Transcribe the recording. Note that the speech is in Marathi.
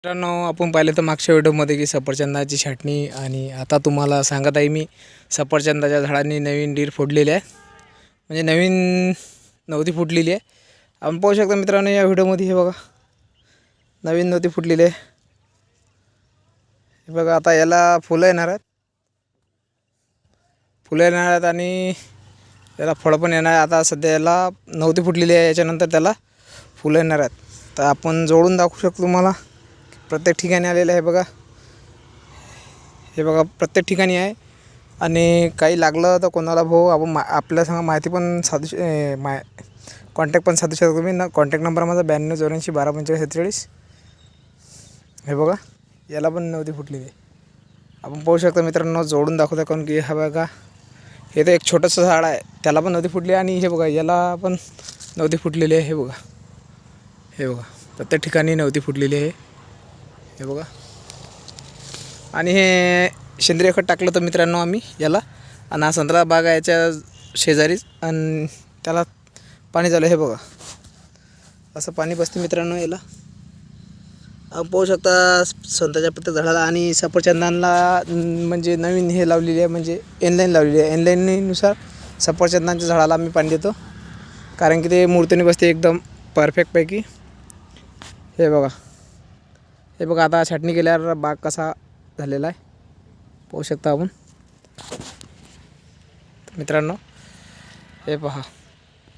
मित्रांनो, आपण पाहिलं तर मागच्या व्हिडिओमध्ये की सफरचंदाची छाटणी, आणि आता तुम्हाला सांगत आहे मी सफरचंदाच्या झाडांनी नवीन डीर फोडलेली आहे. म्हणजे नवीन नव्हती फुटलेली आहे. आपण पाहू शकता मित्रांनो या व्हिडिओमध्ये. हे बघा, नवीन नव्हती फुटलेली आहे. हे बघा, आता याला फुलं येणार आहेत. आणि याला फळं पण येणार आहे. आता सध्या याला नव्हती फुटलेली आहे, याच्यानंतर त्याला फुलं येणार आहेत. तर आपण जोडून दाखवू शकतो तुम्हाला. प्रत्येक ठिकाणी आलेलं आहे बघा. हे बघा, प्रत्येक ठिकाणी आहे. आणि काही लागलं तर कोणाला भाऊ आपण आपल्या संग माहिती पण साधू कॉन्टॅक्ट पण साधू शकतो तुम्ही. कॉन्टॅक्ट नंबर माझा 9284124547. हे बघा, याला पण नव्हती फुटलेली. आपण पाहू शकता मित्रांनो, जोडून दाखवता कारण की हा बघा, हे तर एक छोटंसं झाड आहे, त्याला पण नव्हती फुटली. आणि हे बघा, याला पण नव्हती फुटलेली आहे. हे बघा, प्रत्येक ठिकाणी नव्हती फुटलेली आहे. हे बघा, आणि हे सेंद्रिय खत टाकलं तर मित्रांनो आम्ही याला. आणि हा संत्रा बाग आहे याच्या शेजारीच, आणि त्याला पाणी झालं. हे बघा, असं पाणी बसते मित्रांनो याला. आपण पाहू शकता संत्र्याच्या प्रत्येक झाडाला. आणि सफरचंदांना म्हणजे नवीन हे लावलेली आहे, म्हणजे एनलाईन लावलेली आहे. एनलाईननुसार सफरचंदांच्या झाडाला आम्ही पाणी देतो, कारण की ते मूर्तीने बसते एकदम परफेक्टपैकी. हे बघा, आता छाटणी केल्यावर बाग कसा झालेला आहे पाहू शकता आपण मित्रांनो. हे पहा.